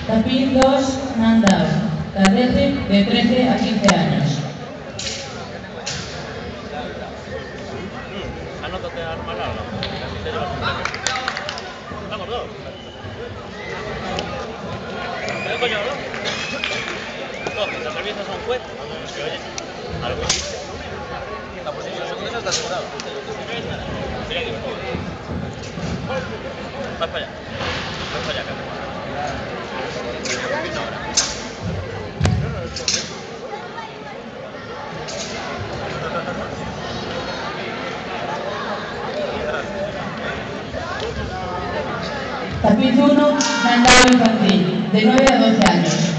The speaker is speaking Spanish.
Tapiz 2, Nandao, cadete de 13 a 15 años. Anótate a armar algo. Vamos, dos. ¿Qué coño, no? Entonces, atraviesas a un juez. Que oye, algo hiciste. La posición segunda está asegurada. Mira aquí. Vas para allá. Vas para allá, Carlos. Tapiz 1, Nandao infantil, de 9 a 12 años.